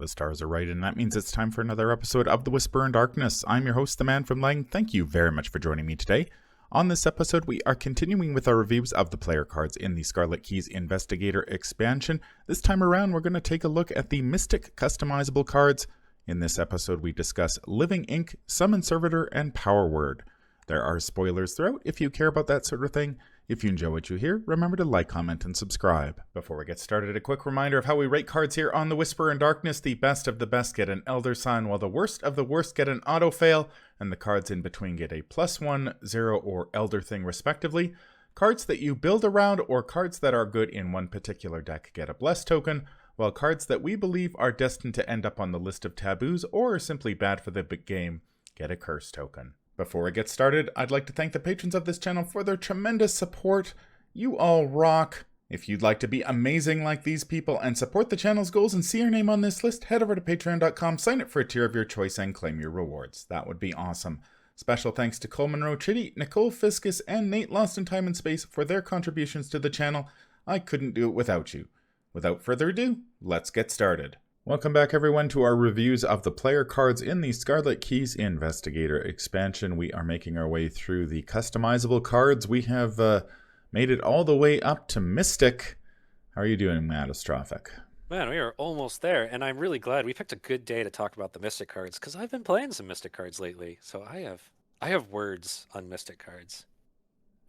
The stars are right, and that means it's time for another episode of The Whisper in Darkness. I'm your host, the Man from Lang. Thank you very much for joining me today. On this episode, we are continuing with our reviews of the player cards in the Scarlet Keys Investigator expansion. This time around, we're going to take a look at the Mystic Customizable cards. In this episode, we discuss Living Ink, Summon Servitor, and Power Word. There are spoilers throughout if you care about that sort of thing. If you enjoy what you hear, remember to like, comment, and subscribe. Before we get started, a quick reminder of how we rate cards here on The Whisper in Darkness. The best of the best get an Elder Sign, while the worst of the worst get an Auto Fail, and the cards in between get a +1, 0, or Elder Thing respectively. Cards that you build around or cards that are good in one particular deck get a Bless token, while cards that we believe are destined to end up on the list of taboos or are simply bad for the big game get a Curse token. Before I get started, I'd like to thank the patrons of this channel for their tremendous support. You all rock. If you'd like to be amazing like these people and support the channel's goals and see your name on this list, head over to patreon.com, sign up for a tier of your choice, and claim your rewards. That would be awesome. Special thanks to Cole Monroe Chitty, Nicole Fiscus, and Nate Lost in Time and Space for their contributions to the channel. I couldn't do it without you. Without further ado, let's get started. Welcome back, everyone, to our reviews of the player cards in the Scarlet Keys Investigator expansion. We are making our way through the customizable cards. We have made it all the way up to Mystic. How are you doing, Matastrophic? Man, we are almost there, and I'm really glad we picked a good day to talk about the Mystic cards, because I've been playing some Mystic cards lately, so I have words on Mystic cards.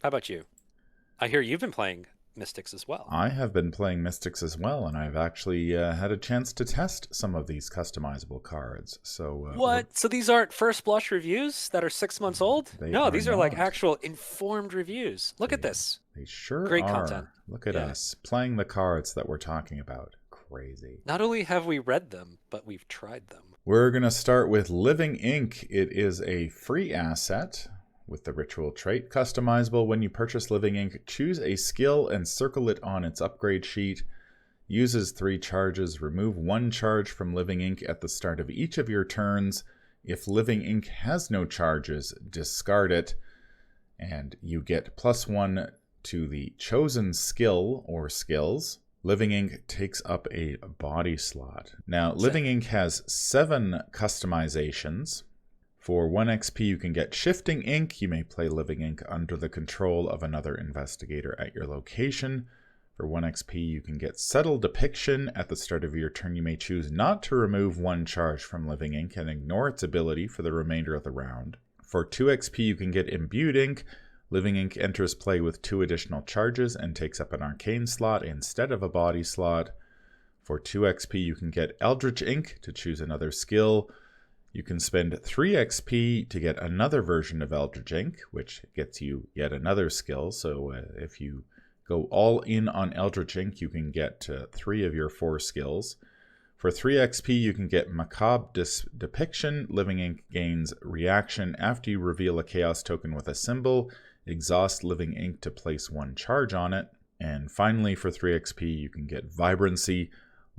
How about you? I hear you've been playing Mystics as well. I have been playing Mystics as well, and I've actually had a chance to test some of these customizable cards. So what? So these aren't first blush reviews that are 6 months old? No, these are like actual informed reviews. Look at this. They sure Great are. Content. Look at us playing the cards that we're talking about. Crazy. Not only have we read them, but we've tried them. We're going to start with Living Ink. It is a free asset with the ritual trait. Customizable. When you purchase Living Ink, choose a skill and circle it on its upgrade sheet. Uses 3 charges. Remove 1 charge from Living Ink at the start of each of your turns. If Living Ink has no charges, discard it. And you get +1 to the chosen skill or skills. Living Ink takes up a body slot. Now, Living Ink has 7 customizations. For 1 XP, you can get Shifting Ink. You may play Living Ink under the control of another investigator at your location. For 1 XP, you can get Subtle Depiction. At the start of your turn, you may choose not to remove 1 charge from Living Ink and ignore its ability for the remainder of the round. For 2 XP, you can get Imbued Ink. Living Ink enters play with 2 additional charges and takes up an arcane slot instead of a body slot. For 2 XP, you can get Eldritch Ink to choose another skill. You can spend 3 XP to get another version of Eldritch Ink, which gets you yet another skill. So if you go all in on Eldritch Ink, you can get 3 of your 4 skills. For 3 XP, you can get Macabre Depiction. Living Ink gains reaction after you reveal a Chaos token with a symbol. Exhaust Living Ink to place 1 charge on it. And finally, for 3 XP, you can get Vibrancy.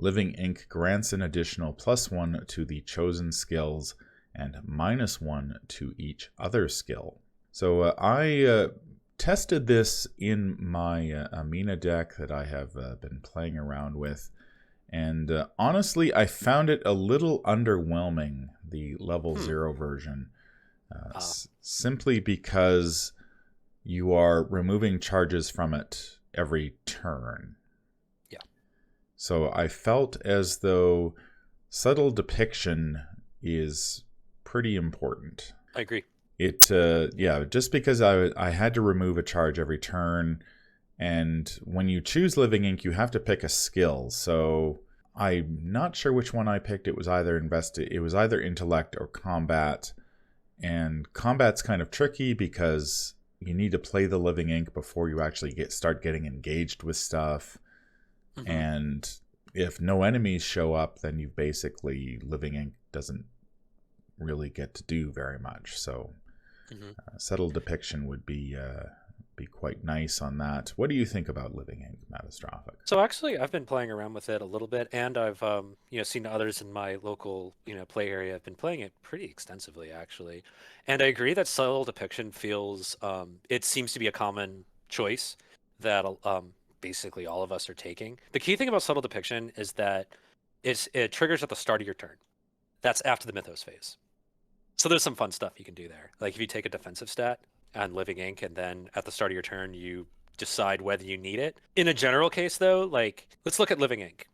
Living Ink grants an additional +1 to the chosen skills and -1 to each other skill. So I tested this in my Amina deck that I have been playing around with. And honestly, I found it a little underwhelming, the level 0 version. Simply because you are removing charges from it every turn. So I felt as though Subtle Depiction is pretty important. I agree. Just because I had to remove a charge every turn, and when you choose Living Ink, you have to pick a skill. So I'm not sure which one I picked. It was either Intellect or Combat, and Combat's kind of tricky because you need to play the Living Ink before you actually start getting engaged with stuff. And if no enemies show up, then you basically, Living Ink doesn't really get to do very much. So Subtle Depiction would be quite nice on that. What do you think about Living Ink, Matastrophic? So actually, I've been playing around with it a little bit, and I've seen others in my local play area have been playing it pretty extensively, actually. And I agree that Subtle Depiction feels it seems to be a common choice that basically all of us are taking. The key thing about Subtle Depiction is that it triggers at the start of your turn. That's after the Mythos phase. So there's some fun stuff you can do there. Like if you take a defensive stat on Living Ink, and then at the start of your turn you decide whether you need it. In a general case, though, like let's look at Living Ink.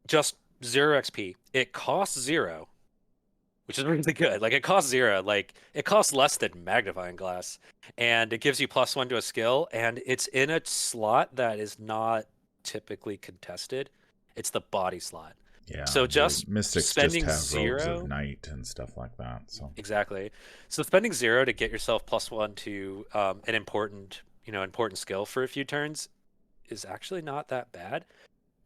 Just 0 XP. It costs 0, which is really good. Like it costs 0. Like it costs less than Magnifying Glass, and it gives you +1 to a skill, and it's in a slot that is not typically contested. It's the body slot. Yeah, So the just Mystics just spending have Robes of 0. Night and stuff like that. So Exactly. So spending 0 to get yourself +1 to an important skill for a few turns is actually not that bad.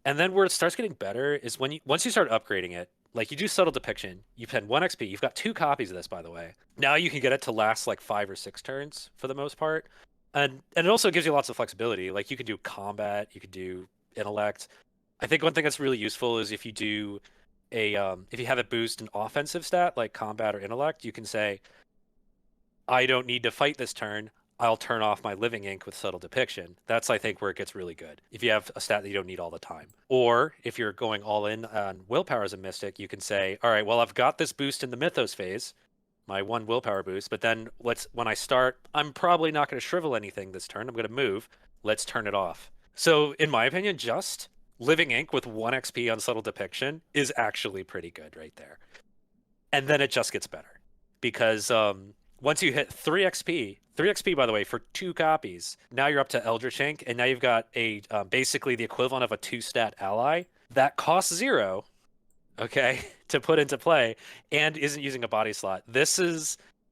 And then where it starts getting better is once you start upgrading it, like you do Subtle Depiction, you spend 1 XP. You've got 2 copies of this, by the way. Now you can get it to last like 5 or 6 turns for the most part. And it also gives you lots of flexibility. Like you can do combat, you can do intellect. I think one thing that's really useful is if you do if you have it boost an offensive stat like combat or intellect, you can say, I don't need to fight this turn. I'll turn off my Living Ink with Subtle Depiction. That's, I think, where it gets really good. If you have a stat that you don't need all the time. Or if you're going all in on Willpower as a Mystic, you can say, all right, well, I've got this boost in the Mythos phase, my 1 Willpower boost, but then when I start, I'm probably not going to shrivel anything this turn. I'm going to move. Let's turn it off. So, in my opinion, just Living Ink with 1 XP on Subtle Depiction is actually pretty good right there. And then it just gets better. Because once you hit 3 XP, 3 XP, by the way, for 2 copies, now you're up to Eldritch Ink, and now you've got a basically the equivalent of a 2-stat ally that costs 0, okay, to put into play, and isn't using a body slot.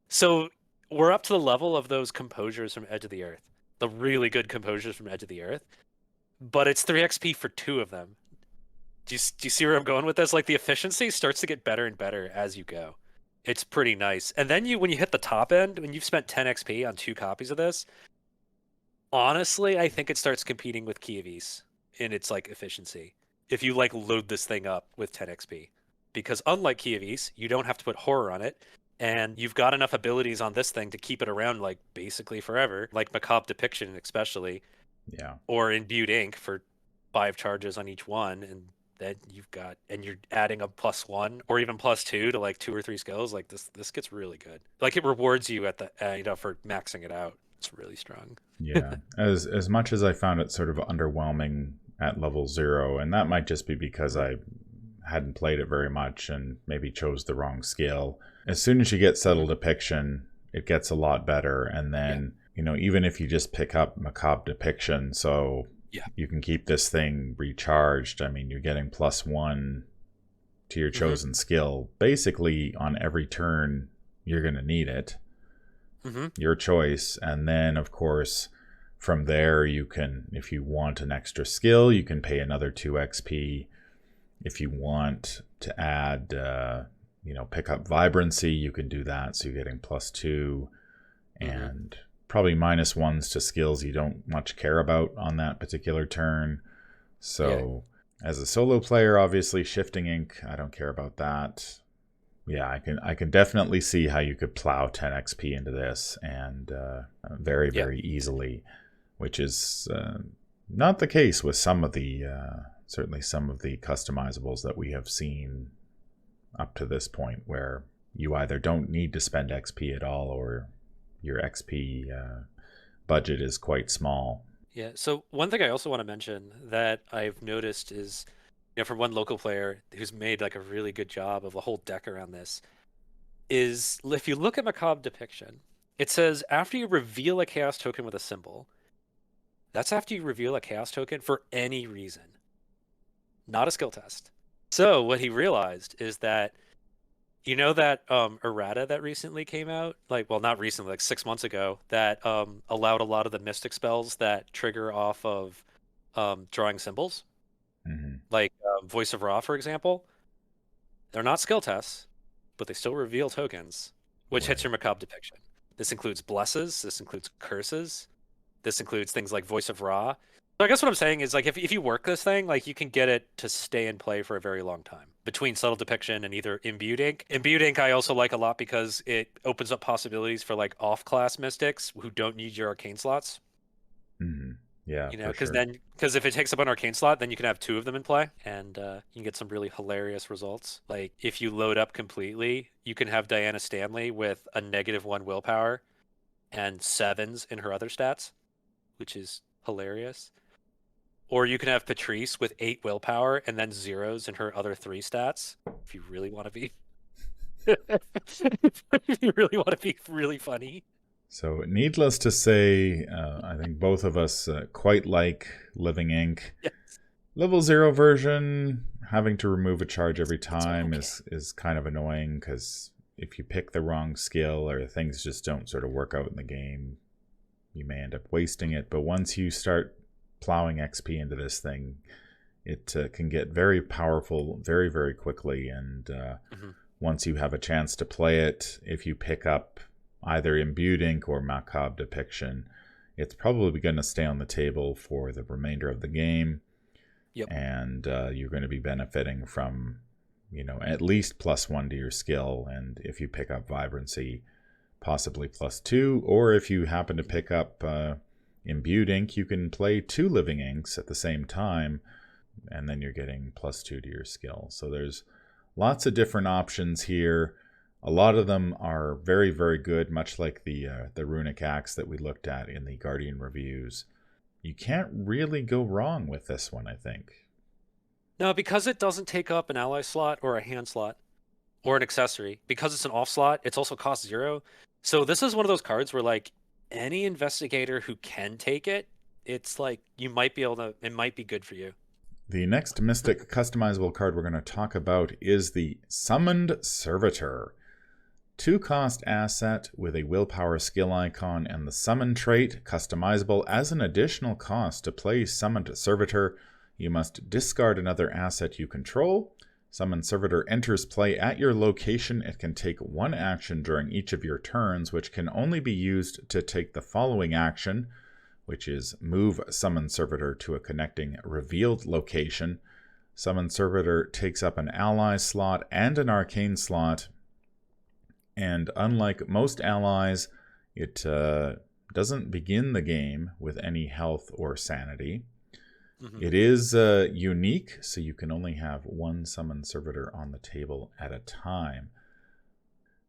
So we're up to the level of those composures from Edge of the Earth, the really good composures from Edge of the Earth, but it's 3 XP for 2 of them. Do you see where I'm going with this? Like the efficiency starts to get better and better as you go. It's pretty nice. And then when you hit the top end, when you've spent 10 XP on 2 copies of this, honestly, I think it starts competing with Key of Ys in its like efficiency. If you like load this thing up with 10 XP. Because unlike Key of Ys, you don't have to put horror on it, and you've got enough abilities on this thing to keep it around like basically forever, like Macabre Depiction especially. yeah. Or Imbued Ink for 5 charges on each one, and then you're adding a +1 or even +2 to like 2 or 3 skills. Like this gets really good. Like it rewards you at the for maxing it out. It's really strong. Yeah. As much as I found it sort of underwhelming at level 0, and that might just be because I hadn't played it very much and maybe chose the wrong skill. As soon as you get Subtle Depiction, it gets a lot better. And then, even if you just pick up Macabre Depiction, so you can keep this thing recharged. I mean, you're getting +1 to your chosen skill. Basically, on every turn, you're going to need it. Your choice. And then, of course, from there, you can, if you want an extra skill, you can pay another 2 XP. If you want to add, pick up Vibrancy, you can do that. So you're getting +2 and probably -1s to skills you don't much care about on that particular turn. So as a solo player, obviously Shifting Ink, I don't care about that. Yeah, I can definitely see how you could plow 10 XP into this and very, very easily, which is not the case with some of the certainly some of the customizables that we have seen up to this point, where you either don't need to spend XP at all or your XP budget is quite small. Yeah, so one thing I also want to mention that I've noticed is, from one local player who's made like a really good job of a whole deck around this, is if you look at Macabre Depiction, it says after you reveal a chaos token with a symbol, that's after you reveal a chaos token for any reason, not a skill test. So what he realized is that, that errata that recently came out, not recently, like 6 months ago, that allowed a lot of the mystic spells that trigger off of drawing symbols, like Voice of Ra, for example. They're not skill tests, but they still reveal tokens, which hits your Macabre Depiction. This includes blesses, this includes curses, this includes things like Voice of Ra. So I guess what I'm saying is, like, if you work this thing, like, you can get it to stay in play for a very long time between Subtle Depiction and either Imbued Ink. Imbued Ink I also like a lot because it opens up possibilities for like off-class mystics who don't need your arcane slots. Yeah, You know, for sure. because if it takes up an arcane slot, then you can have two of them in play, and you can get some really hilarious results. Like if you load up completely, you can have Diana Stanley with a -1 willpower and sevens in her other stats, which is hilarious. Or you can have Patrice with 8 willpower and then zeros in her other 3 stats. If you really want to be, if you really want to be really funny. So, needless to say, I think both of us quite like Living Ink. Yeah, Level 0 version, having to remove a charge every it's time okay. is kind of annoying because if you pick the wrong skill or things just don't sort of work out in the game, you may end up wasting it. But once you start plowing XP into this thing, it can get very powerful very, very quickly. And Hmm. once you have a chance to play it, if you pick up either Imbued Ink or Macabre Depiction, it's probably going to stay on the table for the remainder of the game. Yep. And you're going to be benefiting from, at least +1 to your skill. And if you pick up Vibrancy, possibly +2. Or if you happen to pick up Imbued Ink, you can play 2 Living Inks at the same time, and then you're getting +2 to your skill. So there's lots of different options here. A lot of them are very, very good, much like the Runic Axe that we looked at in the Guardian reviews. You can't really go wrong with this one, I think. No, because it doesn't take up an ally slot or a hand slot or an accessory. Because it's an off slot, it's also cost 0. So this is one of those cards where like any investigator who can take it, it's like you might be able to. It might be good for you. The next Mystic customizable card we're going to talk about is the Summoned Servitor. 2-cost asset with a willpower skill icon and the summon trait, customizable as an additional cost. To play Summoned Servitor, you must discard another asset you control. Summoned Servitor enters play at your location. It can take 1 action during each of your turns, which can only be used to take the following action, which is move Summoned Servitor to a connecting revealed location. Summoned Servitor takes up an ally slot and an arcane slot. And unlike most allies, it doesn't begin the game with any health or sanity. Mm-hmm. It is unique, so you can only have 1 Summoned Servitor on the table at a time.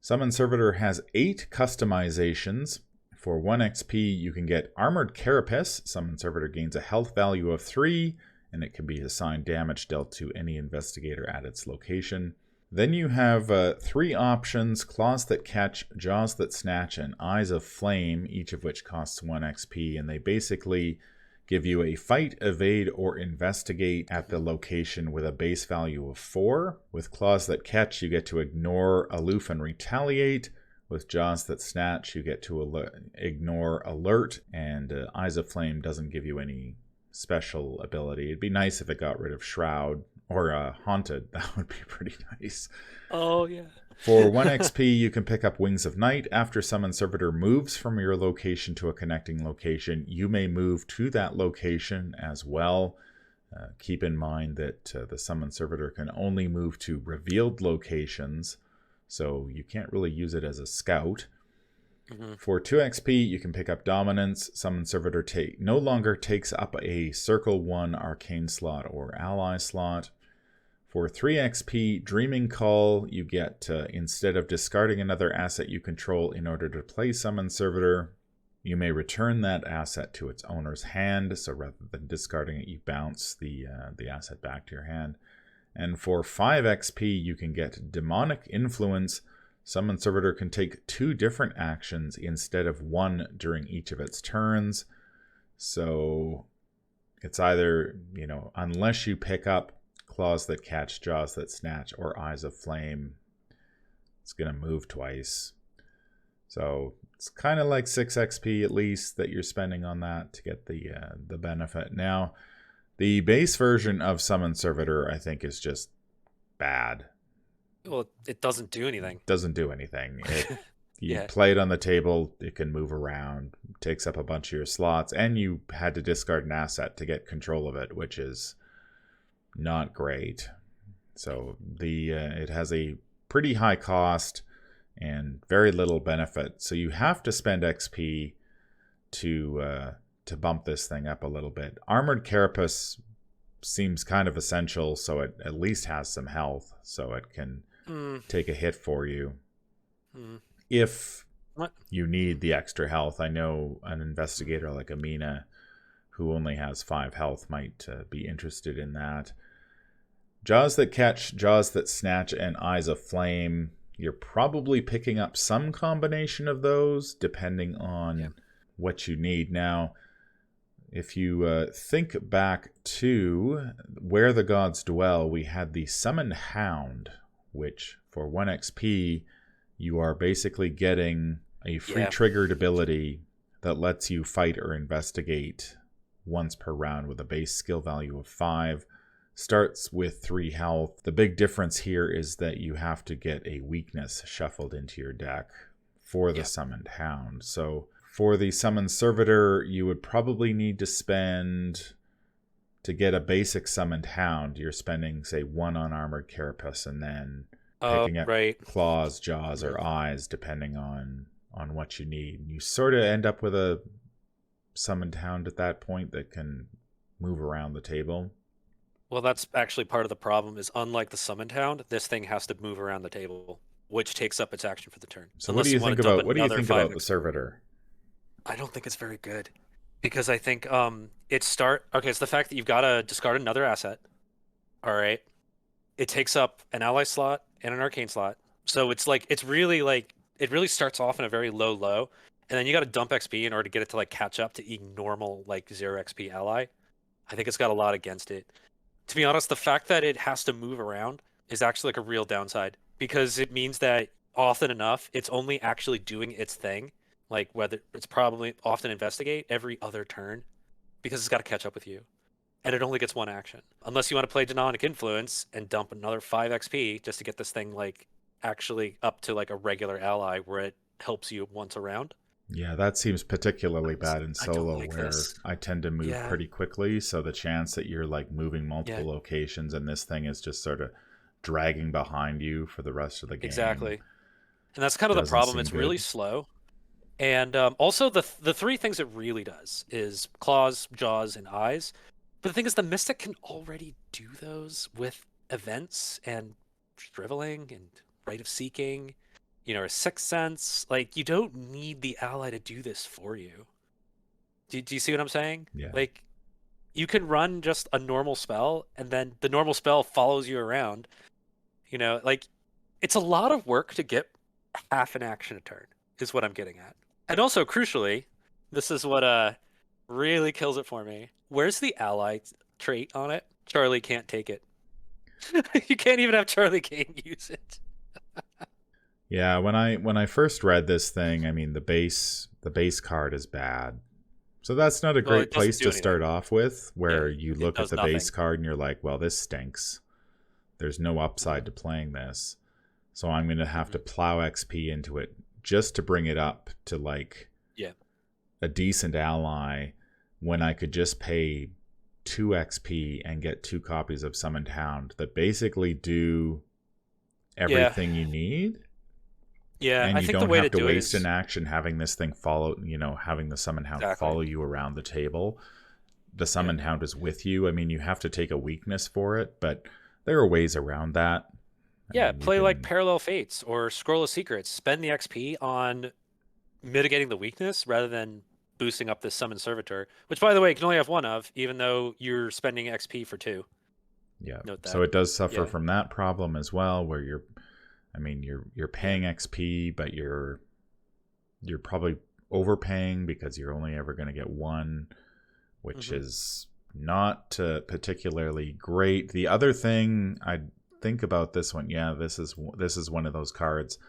Summoned Servitor has 8 customizations. For 1 XP, you can get Armored Carapace. Summoned Servitor gains a health value of 3, and it can be assigned damage dealt to any investigator at its location. Then you have 3 options: Claws That Catch, Jaws That Snatch, and Eyes of Flame, each of which costs 1 XP, and they basically give you a fight, evade, or investigate at the location with a base value of 4. With Claws That Catch, you get to ignore, aloof, and retaliate. With Jaws That Snatch, you get to ignore, alert, and Eyes of Flame doesn't give you any special ability. It'd be nice if it got rid of Shroud, or Haunted. That would be pretty nice. Oh yeah. For 1 XP, you can pick up Wings of Night. After Summoned Servitor moves from your location to a connecting location, you may move to that location as well. Keep in mind that the Summoned Servitor can only move to revealed locations, so you can't really use it as a scout. Mm-hmm. For 2 XP, you can pick up Dominance. Summoned Servitor no longer takes up a Circle 1 arcane slot or ally slot. For 3 XP, Dreaming Call, you get, instead of discarding another asset you control in order to play Summoned Servitor, you may return that asset to its owner's hand. So rather than discarding it, you bounce the asset back to your hand. And for 5 XP, you can get Demonic Influence. Summoned Servitor can take 2 different actions instead of 1 during each of its turns. So it's either, unless you pick up Claws That Catch, Jaws That Snatch, or Eyes of Flame, it's going to move twice. So it's kind of like 6 XP at least that you're spending on that to get the benefit. Now, the base version of Summoned Servitor, I think, is just bad. Well, it doesn't do anything. Doesn't do anything. You Yeah. play it on the table, it can move around, takes up a bunch of your slots, and you had to discard an asset to get control of it, which is not great. So it has a pretty high cost and very little benefit. So you have to spend XP to to bump this thing up a little bit. Armored Carapace seems kind of essential, so it at least has some health, so it can take a hit for you. If you need the extra health. I know an investigator like Amina, who only has 5 health, might be interested in that. Jaws that catch, jaws that snatch, and eyes of flame. You're probably picking up some combination of those, depending on what you need. Now, if you think back to Where the Gods Dwell, we had the Summoned Hound, which for 1 XP, you are basically getting a free triggered ability that lets you fight or investigate once per round with a base skill value of 5. Starts with 3 health. The big difference here is that you have to get a weakness shuffled into your deck for the Summoned Hound. So for the Summoned Servitor, you would probably need to spend, to get a basic Summoned Hound, you're spending, say, 1 on Armored Carapace and then picking up claws, jaws, or eyes, depending on what you need. You sort of end up with a Summoned Hound at that point that can move around the table. Well, that's actually part of the problem, is unlike the Summoned Hound, this thing has to move around the table, which takes up its action for the turn. So what do you think about the Servitor? I don't think it's very good, because I think it's the fact that you've got to discard another asset. All right. It takes up an ally slot and an arcane slot. So it really starts off in a very low, and then you got to dump XP in order to get it to catch up to normal 0 XP ally. I think it's got a lot against it. To be honest, the fact that it has to move around is actually a real downside, because it means that often enough it's only actually doing its thing, whether it's probably often investigate every other turn, because it's got to catch up with you. And it only gets 1 action. Unless you want to play Demonic Influence and dump another 5 XP just to get this thing actually up to a regular ally where it helps you once around. Yeah, that seems particularly bad in solo, where I tend to move pretty quickly, so the chance that you're moving multiple locations and this thing is just sort of dragging behind you for the rest of the game. Exactly. And that's kind of the problem. It's really slow. And also the 3 things it really does is claws, jaws, and eyes. But the thing is, the Mystic can already do those with events and shriveling and Rite of Seeking, or Sixth Sense. You don't need the ally to do this for you. Do you see what I'm saying? Yeah. You can run just a normal spell, and then the normal spell follows you around. It's a lot of work to get half an action a turn, is what I'm getting at. And also, crucially, this is what really kills it for me. Where's the ally trait on it? Charlie can't take it. You can't even have Charlie Kane use it. Yeah, when I first read this thing, I mean the base card is bad. So that's not a great place to start off with, where you look at the base card and you're like, well, this stinks. There's no upside to playing this. So I'm going to have to plow XP into it just to bring it up to a decent ally, when I could just pay 2 XP and get 2 copies of Summoned Hound that basically do everything you need. Yeah, and I you think don't the way have to do waste it is an action having this thing follow, having the Summoned Hound follow you around the table. The Summoned Hound is with you. I mean, you have to take a weakness for it, but there are ways around that. Play Parallel Fates or Scroll of Secrets. Spend the XP on mitigating the weakness rather than boosting up this Summoned Servitor, which, by the way, you can only have 1 of, even though you're spending XP for 2. Yeah. So it does suffer from that problem as well, where you're paying XP, but you're probably overpaying because you're only ever going to get 1, which is not particularly great. The other thing I think about this one, this is one of those cards.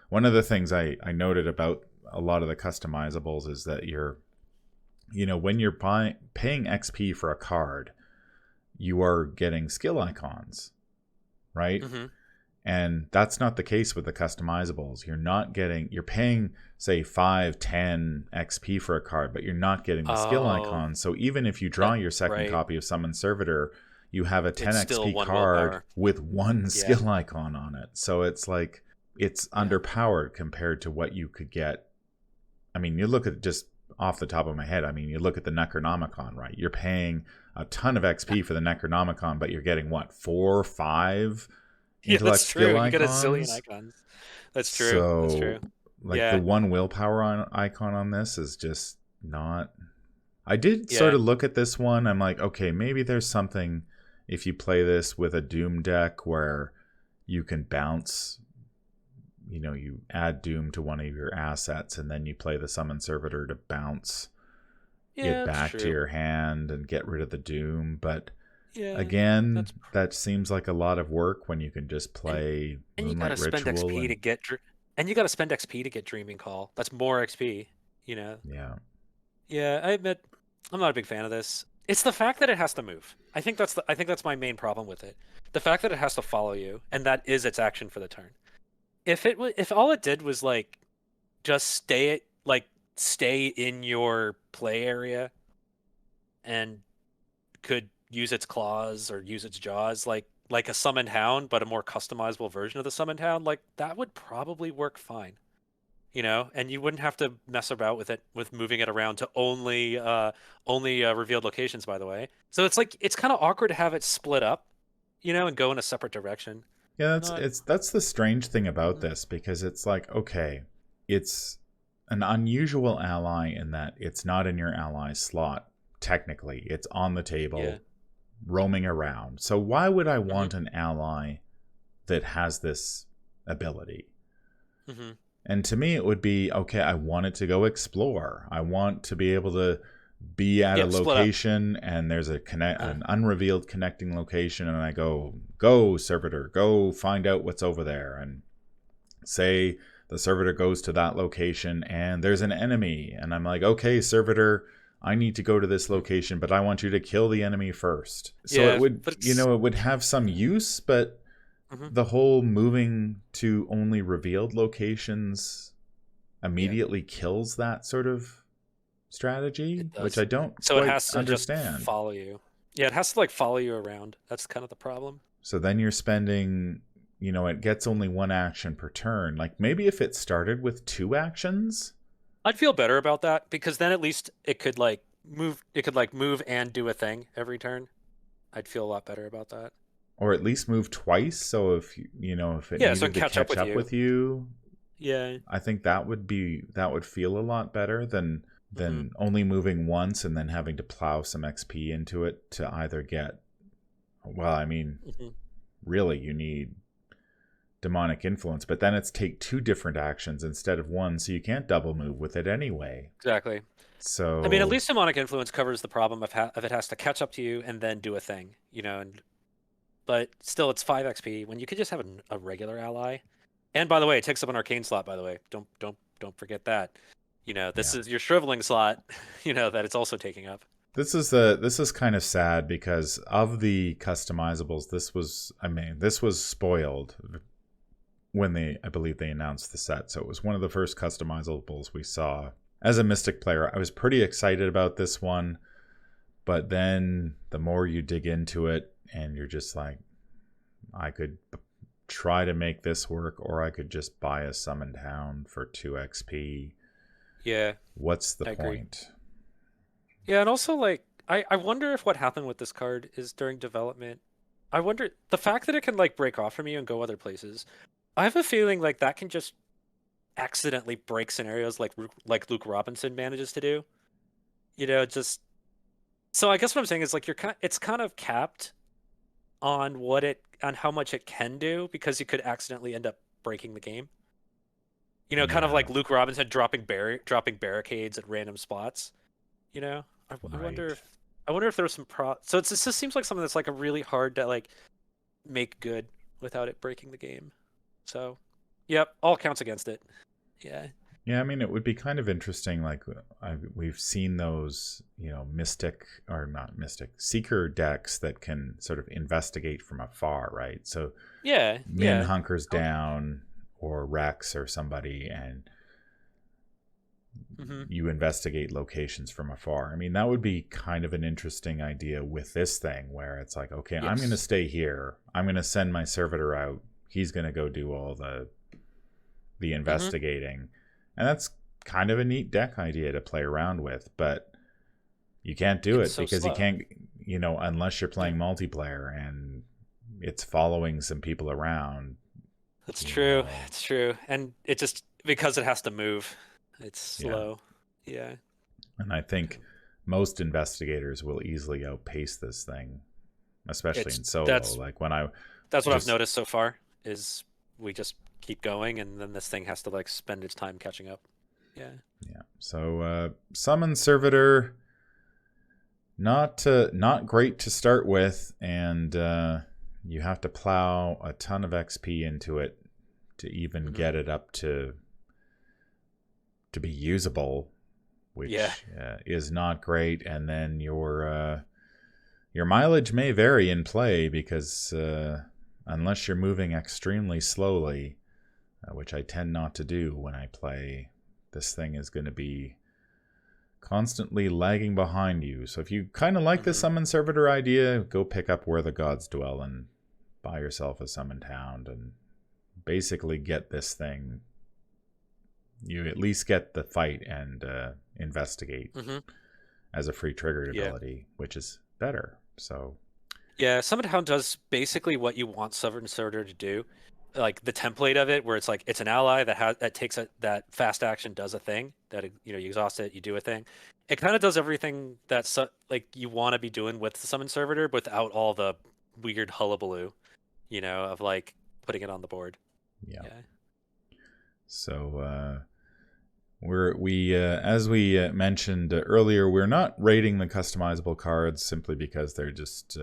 One of the things I noted about a lot of the customizables is that when you're paying XP for a card, you are getting skill icons, right? And that's not the case with the customizables. You're paying, say, 5, 10 XP for a card, but you're not getting the skill icon. So even if you draw your second copy of Summoned Servitor, you have a 10 XP card with 1 skill icon on it. So it's it's underpowered compared to what you could get. I mean, you look at just off the top of my head. I mean, you look at the Necronomicon, right? You're paying a ton of XP for the Necronomicon, but you're getting what, 4, 5 Yeah, intellect that's true. skill You get a zillion icons? icons. That's true. That's true. So, like, the Yeah. one willpower icon on this is just not. I did sort Yeah. of look at this one. I'm like, okay, maybe there's something if you play this with a Doom deck where you can bounce, you add Doom to one of your assets and then you play the Summon Servitor to bounce it Yeah, that's back to true. your hand and get rid of the Doom. But Yeah. again, That's that seems like a lot of work when you can just and play and you gotta Moonlight spend Ritual XP to and get and you gotta spend XP to get Dreaming Call. That's more XP, you know. yeah. Yeah, I admit I'm not a big fan of this. It's the fact that it has to move. I think that's my main problem with it. The fact that it has to follow you, and that is its action for the turn. If all it did was like just stay in your play area and could use its claws or use its jaws like a summoned hound, but a more customizable version of the summoned hound, like that would probably work fine. And you wouldn't have to mess about with it with moving it around to only revealed locations, by the way. So it's kind of awkward to have it split up, and go in a separate direction. Yeah, Not. that's the strange thing about Mm, this, because it's like, okay, it's an unusual ally in that it's not in your ally slot. Technically, it's on the yeah. table, roaming around. So why would I Hmm. want an ally that has this ability? Hmm. And to me, it would be, okay, I want it to go explore. I want to be able to be at a Yeah. Split up. location and there's Uh, an unrevealed connecting location, and I go Servitor, go find out what's over there. And say the Servitor goes to that location and there's an enemy, and I'm like, okay, Servitor, I need to go to this mhm. location, but I want you to kill the enemy first. So it Yeah, would, but it's. it would have some use, but Mhm. the whole moving to only revealed locations Yeah, immediately kills that sort of strategy, it which does. I don't So it quite has to just understand. follow you. Yeah, it has to follow you around. That's kind of the problem. So then you're spending, it gets only one action per turn. Like, maybe if it started with 2 actions, I'd feel better about that because then at least it could move. It could move and do a thing every turn. I'd feel a lot better about that. or at least move twice. So if it Yeah, so I needed can to catch up catch with up you. with you, Yeah. I think that would feel a lot better than Hmm. only moving once and then having to plow some XP into it to either get, well, I mean, Hmm. really you need demonic influence, but then it's take 2 different actions instead of one, so you can't double move with it anyway. Exactly. I mean, at So least demonic influence covers the problem of it has to catch up to you and then do a thing. And but still, it's 5 XP when you could just have a regular ally. And by the way, it takes up an arcane slot. By the way, don't forget that. This yeah, is your shriveling slot. That it's also taking up. this is kind of sad, because of the customizables, this was spoiled when I believe they announced the set. So it was one of the first customizables we saw. As a Mystic player, I was pretty excited about this one, but then the more you dig into it and you're just like, I could try to make this work, or I could just buy a Summoned Hound for 2 XP. Yeah, What's the I agree. point? Yeah, and also I wonder if what happened with this card is during development. I wonder the fact that it can break off from you and go other places. I have a feeling that can just accidentally break scenarios like Luke Robinson manages to do. Just so I guess what I'm saying is it's kind of capped on on how much it can do because you could accidentally end up breaking the game. Kind of Yeah, like Luke Robinson dropping barricades at random spots. I wonder right. if there was some so it just seems like something that's a really hard to make good without it breaking the game. So, yep, all counts against it. Yeah. Yeah, I mean, it would be kind of interesting. Like, we've seen those, mystic, or not mystic, seeker decks that can sort of investigate from afar, right? So Yeah, Min yeah. hunkers down, or Rex or somebody, and Hmm. you investigate locations from afar. I mean, that would be kind of an interesting idea with this thing, where it's like, okay, I'm going to Yes. stay here. I'm going to send my servitor out. He's going to go do all the Hmm. investigating. And that's kind of a neat deck idea to play around with, but you can't do It's it so because you slow. can't, unless you're playing Yeah, multiplayer and it's following some people around, that's you true. know. It's true. And it just because it has to move, it's Yeah. slow. Yeah. And I think most investigators will easily outpace this thing, especially It's in solo. that's Like when I that's what I've just, noticed so far is we just keep going and then this thing has to like spend its time catching up. Yeah. yeah. So, Summon Servitor, not great to start with, and you have to plow a ton of XP into it to even Hmm. get it up to be usable, Yeah. which is not great. And then your mileage may vary in play because unless you're moving extremely slowly, which I tend not to do when I play, this thing is going to be constantly lagging behind you. So if you kind of like the Hmm. summon servitor idea, go pick up Where the Gods Dwell and buy yourself a summoned hound and basically get this thing. You at least get the fight and investigate Hmm. as a free triggered Yeah. ability, which is better. So Yeah, Summon Hound does basically what you want Sovereign Sorter to do. Like the template of it, where it's like it's an ally that takes that fast action does a thing that you exhaust it, you do a thing. It kind of does everything that like you want to be doing with the Summon Servitor, without all the weird hullabaloo, of like putting it on the board. yeah. Yeah. So we as we mentioned earlier, we're not rating the customizable cards simply because they're just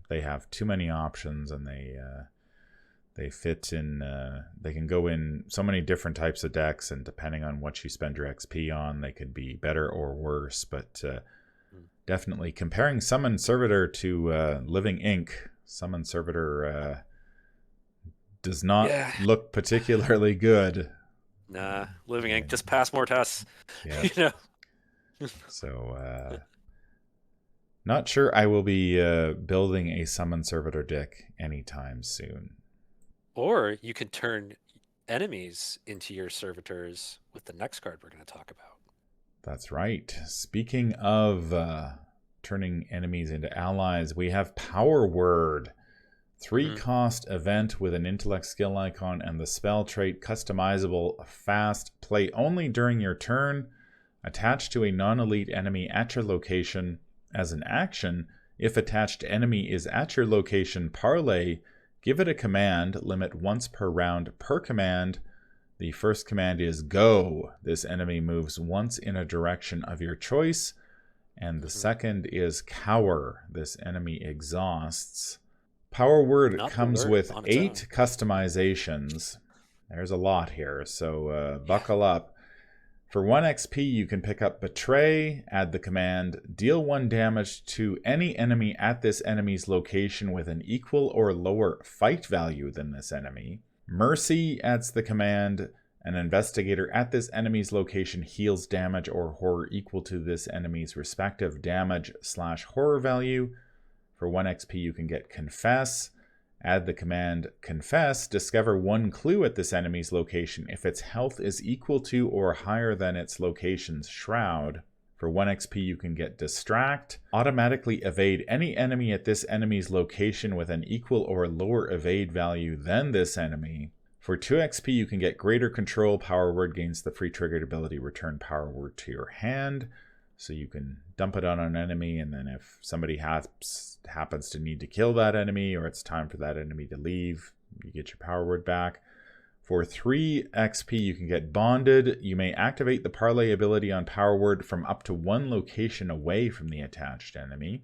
they have too many options and they fit in. They can go in so many different types of decks, and depending on what you spend your XP on, they could be better or worse. But Mm. definitely comparing Summon Servitor to Living Ink, Summon Servitor does not Yeah. look particularly good. Nah. Living Ink, And just pass more tests. yeah, you know. so not sure I will be building a Summon Servitor deck anytime soon. Or you can turn enemies into your servitors with the next card we're going to talk about. That's right. Speaking of turning enemies into allies, we have Power Word. 3 Hmm. cost event with an intellect skill icon and the spell trait customizable fast. Play only during your turn. Attached to a non-elite enemy at your location. As an action, if attached enemy is at your location, parlay, give it a command, limit once per round per command. The first command is go. This enemy moves once in a direction of your choice. And the Hmm. second is cower. This enemy exhausts. Power Word Not the comes word with on its own. 8 customizations. There's a lot here, so Yeah. buckle up. For 1 XP, you can pick up Betray, add the command, deal 1 damage to any enemy at this enemy's location with an equal or lower fight value than this enemy. Mercy adds the command, an investigator at this enemy's location heals damage or horror equal to this enemy's respective damage/horror value. For 1 XP, you can get Confess. Add the command Confess, discover 1 clue at this enemy's location if its health is equal to or higher than its location's shroud. For 1 XP, you can get Distract. Automatically evade any enemy at this enemy's location with an equal or lower evade value than this enemy. For 2 XP, you can get Greater Control. Power Word gains the free triggered ability Return Power Word to your hand. So you can dump it on an enemy, and then if somebody happens to need to kill that enemy, or it's time for that enemy to leave, you get your Power Word back. For 3 XP, you can get Bonded. You may activate the Parlay ability on Power Word from up to 1 location away from the attached enemy.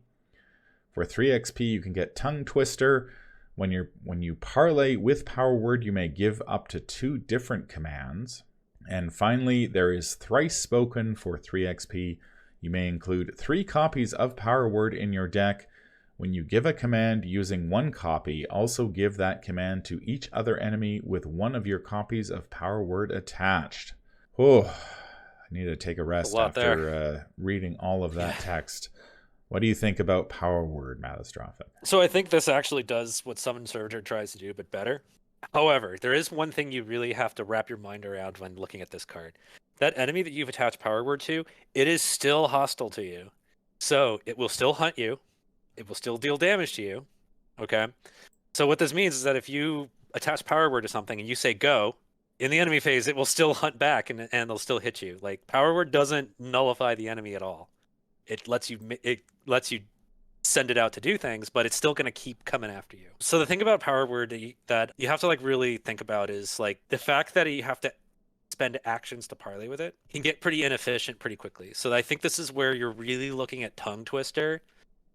For 3 XP, you can get Tongue Twister. When you parlay with Power Word, you may give up to 2 different commands. And finally, there is Thrice Spoken for 3 XP. You may include 3 copies of Power Word in your deck. When you give a command using 1 copy, also give that command to each other enemy with 1 of your copies of Power Word attached. Oh, I need to take a A rest lot there. after reading all of Yeah. that text. What do you think about Power Word, Matastrophic? So I think this actually does what Summon Servitor tries to do, but better. However, there is one thing you really have to wrap your mind around when looking at this card. that enemy that you've attached power word to, it is still hostile to you. So it will still hunt you. It will still deal damage to you. Okay. So what this means is that if you attach power word to something and you say go, in the enemy phase, it will still hunt back and they'll still hit you. Like power word doesn't nullify the enemy at all. It lets you send it out to do things, but it's still going to keep coming after you. So the thing about power word that you have to like really think about is like the fact that you have to spend actions to parlay with it can get pretty inefficient pretty quickly. So I think this is where you're really looking at tongue twister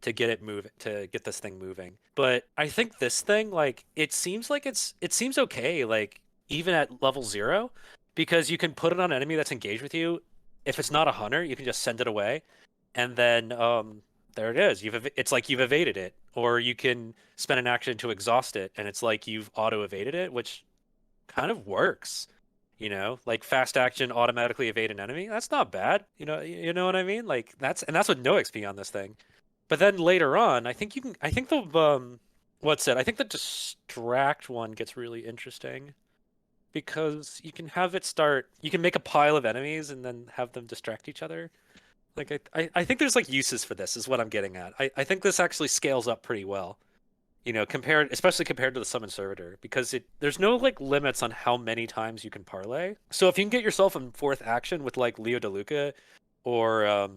to get it moving, to get this thing moving. But I think this thing, like, it seems like it seems okay, like even at level 0, because you can put it on an enemy that's engaged with you. If it's not a hunter, you can just send it away, and then there it is. It's like you've evaded it, or you can spend an action to exhaust it, and it's like you've auto evaded it, which kind of works. Like fast action automatically evade an enemy. That's not bad. You know what I mean? Like that's with no XP on this thing. But then later on, I think the distract one gets really interesting because you can make a pile of enemies and then have them distract each other. Like I think there's like uses for this is what I'm getting at. I think this actually scales up pretty well. Especially compared to the summon servitor, because there's no like limits on how many times you can parlay. So if you can get yourself in 4th action with like Leo DeLuca or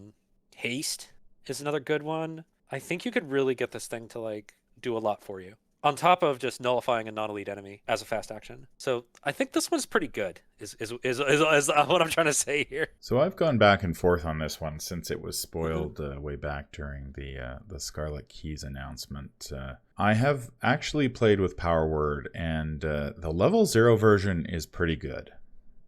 haste is another good one. I think you could really get this thing to like do a lot for you. On top of just nullifying a non-elite enemy as a fast action. So I think this one's pretty good, is what I'm trying to say here. So I've gone back and forth on this one since it was spoiled way back during the Scarlet Keys announcement. I have actually played with Power Word, and the level 0 version is pretty good.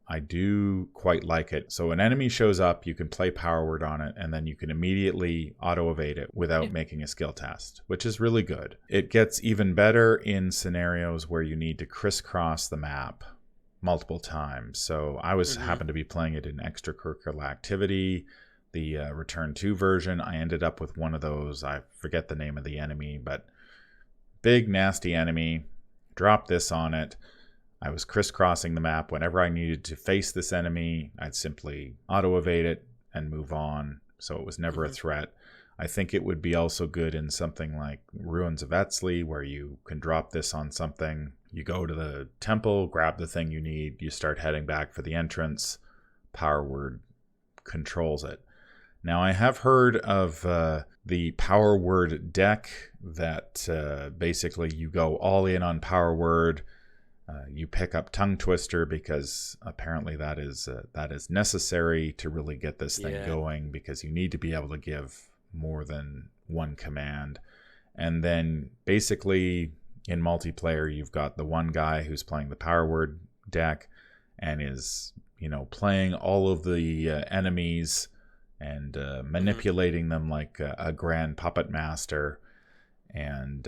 I do quite like it. So an enemy shows up, you can play Power Word on it, and then you can immediately auto-evade it without making a skill test, which is really good. It gets even better in scenarios where you need to crisscross the map multiple times. So I happened to be playing it in extracurricular activity, the Return 2 version. I ended up with one of those, I forget the name of the enemy, but big nasty enemy. Drop this on it. I was crisscrossing the map. Whenever I needed to face this enemy, I'd simply auto-evade it and move on. So it was never a threat. I think it would be also good in something like Ruins of Etzli, where you can drop this on something. You go to the temple, grab the thing you need, you start heading back for the entrance. Power Word controls it. Now, I have heard of the Power Word deck that basically you go all in on Power Word. You pick up Tongue Twister because apparently that is necessary to really get this thing going, because you need to be able to give more than one command. And then basically in multiplayer, you've got the one guy who's playing the Power Word deck and is, playing all of the enemies and manipulating them like a grand puppet master. And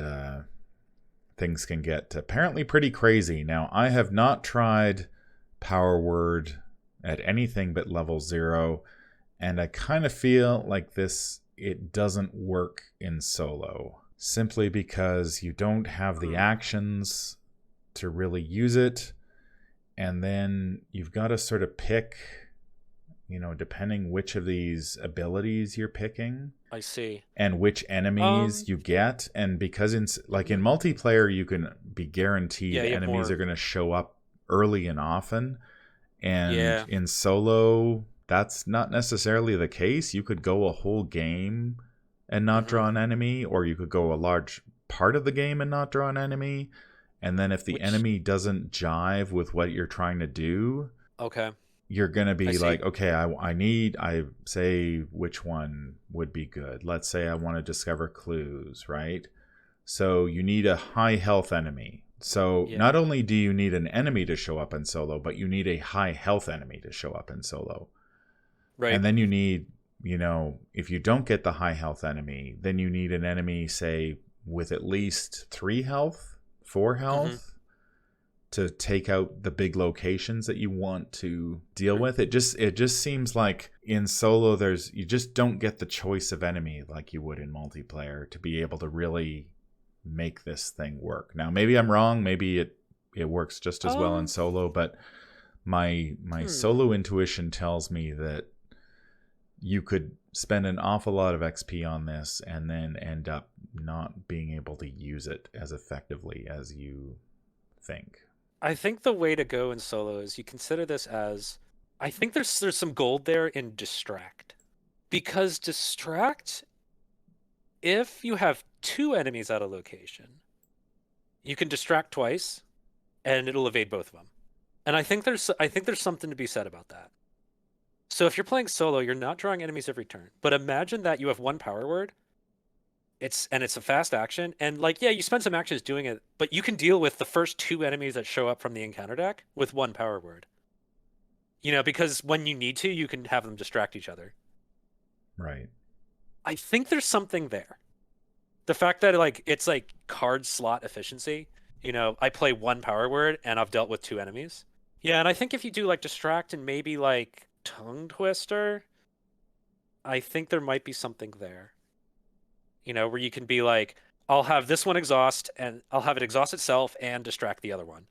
things can get apparently pretty crazy. Now, I have not tried Power Word at anything but level 0, and I kind of feel like it doesn't work in solo, simply because you don't have the actions to really use it, and then you've got to sort of pick, depending which of these abilities you're picking. I see. And which enemies you get. And because in multiplayer, you can be guaranteed enemies are going to show up early and often. And in solo, that's not necessarily the case. You could go a whole game and not draw an enemy, or you could go a large part of the game and not draw an enemy. And then if the enemy doesn't jive with what you're trying to do, you're going to be like, okay, I say which one would be good. Let's say I want to discover clues, right? So you need a high health enemy. So not only do you need an enemy to show up in solo, but you need a high health enemy to show up in solo. Right. And then you need, if you don't get the high health enemy, then you need an enemy, say, with at least 3 health, 4 health. To take out the big locations that you want to deal with. It just seems like in solo you just don't get the choice of enemy like you would in multiplayer to be able to really make this thing work. Now maybe I'm wrong, maybe it works just as well in solo, but My solo intuition tells me that you could spend an awful lot of XP on this and then end up not being able to use it as effectively as you think. I think the way to go in solo is you consider this as, I think there's some gold there in distract. Because distract, if you have 2 enemies at a location, you can distract twice and it'll evade both of them. And I think there's something to be said about that. So if you're playing solo, you're not drawing enemies every turn. But imagine that you have 1 power word. It's a fast action, and like, yeah, you spend some actions doing it, but you can deal with the first 2 enemies that show up from the encounter deck with 1 power word. Because when you need to, you can have them distract each other. Right. I think there's something there. The fact that it's like card slot efficiency. I play 1 power word and I've dealt with 2 enemies. Yeah, and I think if you do like distract and maybe like tongue twister, I think there might be something there. Where you can be like, I'll have this one exhaust and I'll have it exhaust itself and distract the other one.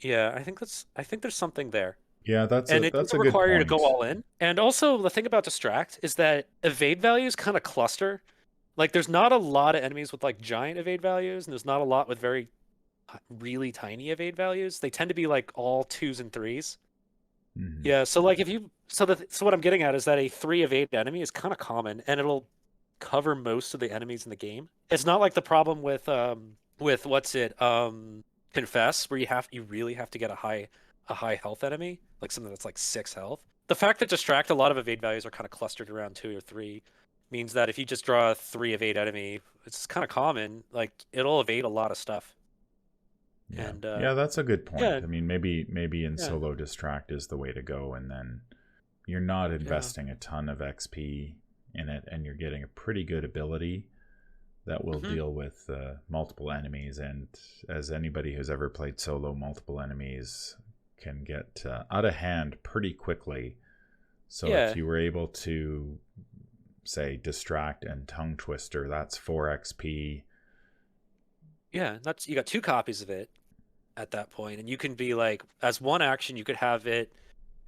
Yeah, I think there's something there. Yeah, it doesn't a good require you to point. go all in. And also the thing about distract is that evade values kind of cluster. Like there's not a lot of enemies with like giant evade values, and there's not a lot with very really tiny evade values. They tend to be like all 2s and 3s. Mm-hmm. Yeah, so like so what I'm getting at is that a 3 evade enemy is kind of common, and it'll cover most of the enemies in the game. It's not like the problem with Confess, where you really have to get a high health enemy, like something that's like 6 health. The fact that distract, a lot of evade values are kind of clustered around 2 or 3, means that if you just draw a 3 evade enemy, it's kind of common. Like it'll evade a lot of stuff. Yeah, and yeah, that's a good point. Yeah. I mean, maybe in solo distract is the way to go, and then you're not investing a ton of XP in it, and you're getting a pretty good ability that will deal with multiple enemies. And as anybody who's ever played solo, multiple enemies can get out of hand pretty quickly. So if you were able to, say, distract and tongue twister, that's 4 XP. Yeah, you got 2 copies of it at that point, and you can be like, as 1 action, you could have it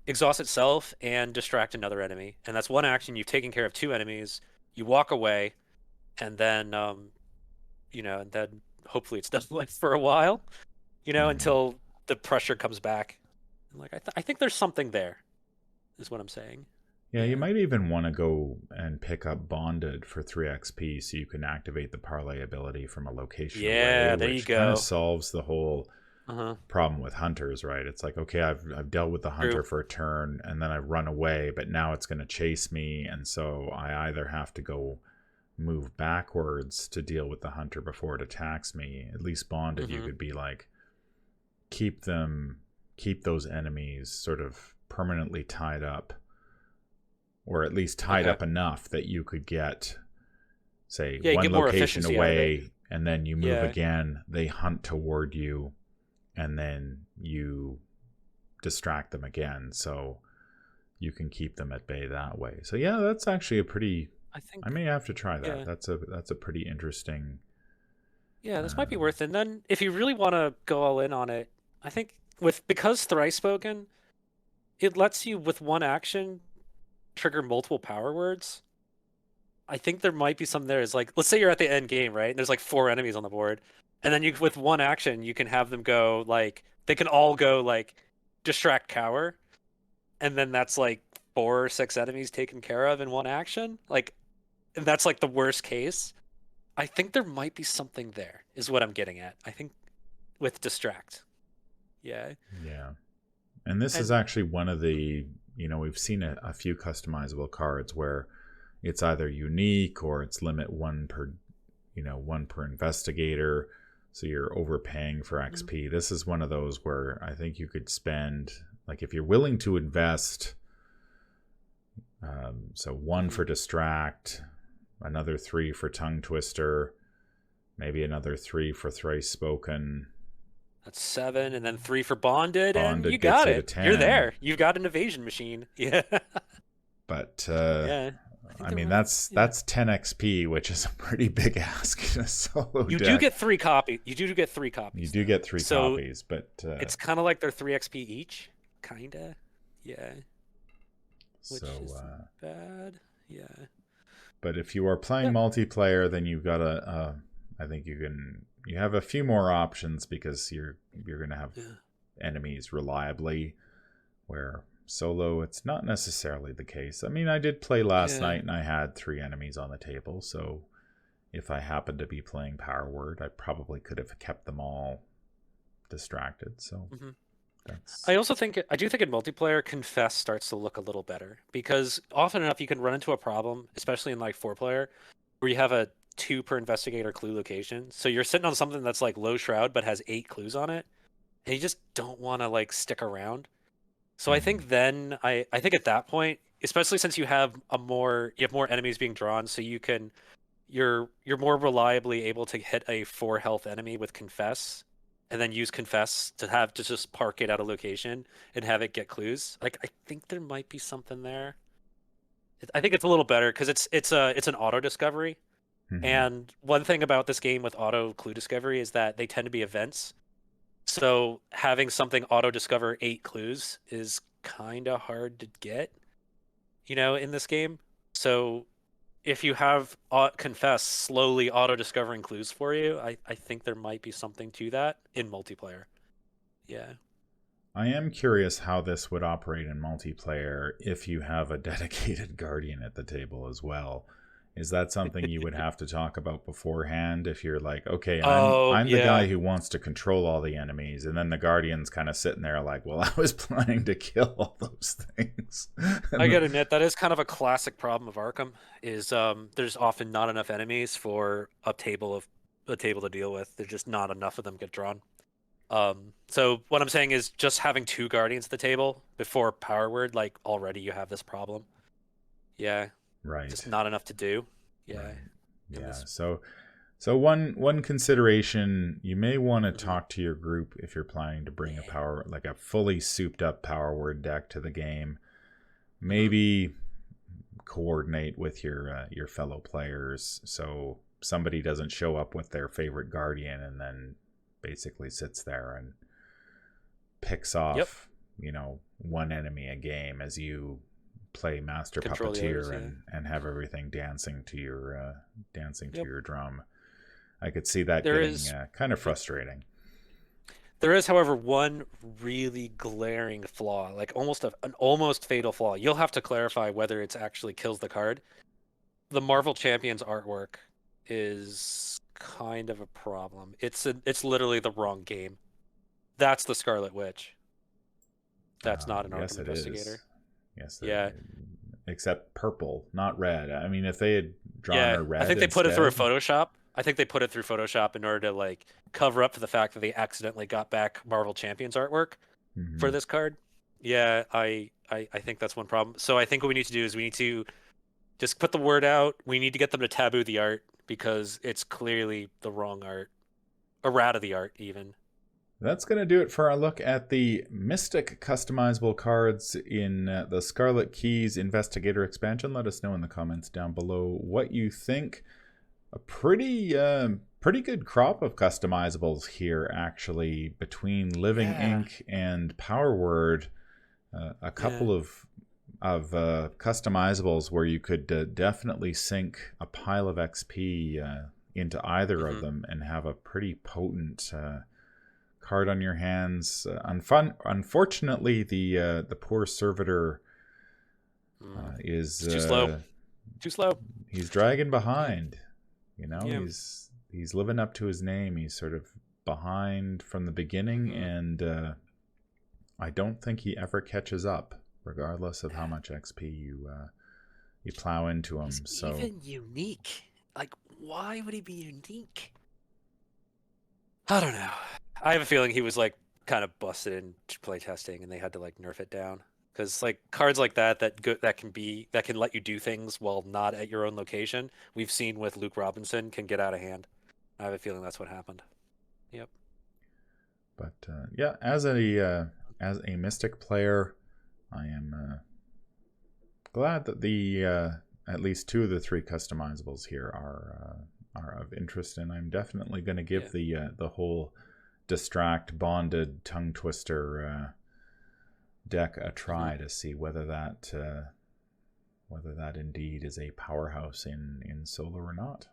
exhaust itself and distract another enemy, and that's 1 action. You've taken care of 2 enemies. You walk away, and then and then hopefully it's done with for a while, until the pressure comes back. Like I think there's something there, is what I'm saying. Yeah, you might even want to go and pick up Bonded for 3 XP so you can activate the parlay ability from a location away, there you which go. kind of solves the whole problem with hunters, right? It's like, okay, I've dealt with the hunter for a turn, and then I run away, but now it's going to chase me, and so I either have to go move backwards to deal with the hunter before it attacks me. At least Bonded, you could be like, keep those enemies sort of permanently tied up, or at least tied up enough that you could get, say, 1 location away, and then you move again, they hunt toward you, and then you distract them again, so you can keep them at bay that way. So yeah, that's actually a pretty, I may have to try that. That's a pretty interesting. Yeah, this might be worth it. And then if you really want to go all in on it, I think because Thrice Spoken, it lets you with 1 action trigger multiple power words. I think there might be something there. Is like, let's say you're at the end game, right? And there's like 4 enemies on the board, and then with 1 action you can have them go like, they can all go like distract, cower, and then that's like 4 or 6 enemies taken care of in 1 action. Like, and that's like the worst case. I think there might be something there, is what I'm getting at. I think with distract. Yeah. And this is actually one of the, we've seen a few customizable cards where it's either unique or it's limit 1 per investigator, so you're overpaying for XP. This is one of those where I think you could spend, like, if you're willing to invest, so 1 for distract, another 3 for tongue twister, maybe another 3 for Thrice Spoken. That's 7, and then 3 for Bonded, and you got it. You're there. You've got an evasion machine. Yeah. But I mean, that's 10 XP, which is a pretty big ask in a solo deck. You do get 3 copies. You do get 3 copies. You do get 3 copies, but it's kind of like they're 3 XP each. kinda. Yeah, which So, isn't bad. Yeah. but if you are playing Yep. multiplayer, then you've got a. I think you have a few more options because you're gonna have Yeah. enemies reliably. Where solo, it's not necessarily the case. I mean, I did play last Yeah. night and I had 3 enemies on the table, so if I happened to be playing Power Word, I probably could have kept them all distracted. So hmm that's I do think in multiplayer, confess starts to look a little better because often enough you can run into a problem, especially in like 4 player, where you have a 2 per investigator clue location. So you're sitting on something that's like low shroud but has 8 clues on it, and you just don't want to like stick around. So I mhm. think then I think at that point, especially since you have more enemies being drawn, so you're more reliably able to hit a 4 health enemy with confess, and then use confess to just park it at a location and have it get clues. Like I think there might be something there. I think it's a little better because it's an auto discovery. Mhm. And one thing about this game with auto clue discovery is that they tend to be events. So having something auto discover 8 clues is kind of hard to get, in this game. So if you have confess slowly auto discovering clues for you, I think there might be something to that in multiplayer. Yeah. I am curious how this would operate in multiplayer if you have a dedicated guardian at the table as well. Is that something you would have to talk about beforehand if you're like, okay, Oh, I'm the yeah. guy who wants to control all the enemies, and then the guardian's kind of sitting there like, well, I was planning to kill all those things. I And gotta admit that is kind of a classic problem of Arkham is there's often not enough enemies for a table to deal with. There's just not enough of them get drawn. So what I'm saying is just having 2 guardians at the table before power word, like already you have this problem. Yeah, just right, not enough to do. Yeah, right, in yeah. this. So one consideration, you may want to Mhm. talk to your group if you're planning to bring a Yeah. power, like a fully souped up power word deck to the game. hmm Maybe coordinate with your fellow players so somebody doesn't show up with their favorite guardian and then basically sits there and picks Yep. off, one enemy a game as you play master Control the others. puppeteer Yeah. and have everything dancing to Yep. your drum. I could see that There getting is. kind of Yep. frustrating. There is, however, one really glaring flaw, like an almost fatal flaw. You'll have to clarify whether it's actually kills the card. The Marvel Champions artwork is kind of a problem. It's literally the wrong game. That's the Scarlet Witch. That's not an Yes, Arkham it is. Investigator. Yes, Yeah. except purple, not red. I mean, if they had drawn Yeah. her I red think they put it through a instead. Photoshop. I think they put it through Photoshop in order to like cover up for the fact that they accidentally got back Marvel Champions artwork for Mhm. this card. Yeah, I think that's one problem. So I think what we need to do is we need to just put the word out. We need to get them to taboo the art because it's clearly the wrong art. Errata the art even. That's going to do it for our look at the Mystic customizable cards in the Scarlet Keys Investigator expansion. Let us know in the comments down below what you think. A pretty good crop of customizables here, actually, between Living Yeah. Ink and Power Word. A Yeah. couple of customizables where you could definitely sink a pile of XP into either of hmm them and have a pretty potent card on your hands. Unfortunately, the poor servitor is It's too slow. Too slow. he's dragging Yeah. behind. Yeah. He's living up to his name. He's sort of behind from the beginning, hmm and I don't think he ever catches up, regardless of how much XP you plow into He's him. So even unique. Like, why would he be unique? I don't know. I have a feeling he was like kind of busted in playtesting, and they had to like nerf it down because like cards like that can let you do things while not at your own location. We've seen with Luke Robinson can get out of hand. I have a feeling that's what happened. Yep. but yeah, as a Mystic player, I am glad that the at least 2 of the 3 customizables here are of interest, and I'm definitely going to Yeah. give the whole distract bonded tongue twister deck a try to see whether that indeed is a powerhouse in solo or not.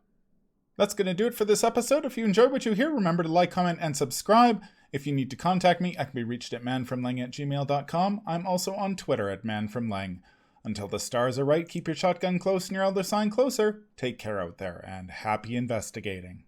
That's going to do it for this episode. If you enjoyed what you hear, remember to like, comment, and subscribe. If you need to contact me, I can be reached at manfromlang@gmail.com. I'm also on Twitter at manfromlang. Until the stars are right, keep your shotgun close and your elder sign closer. Take care out there, and happy investigating.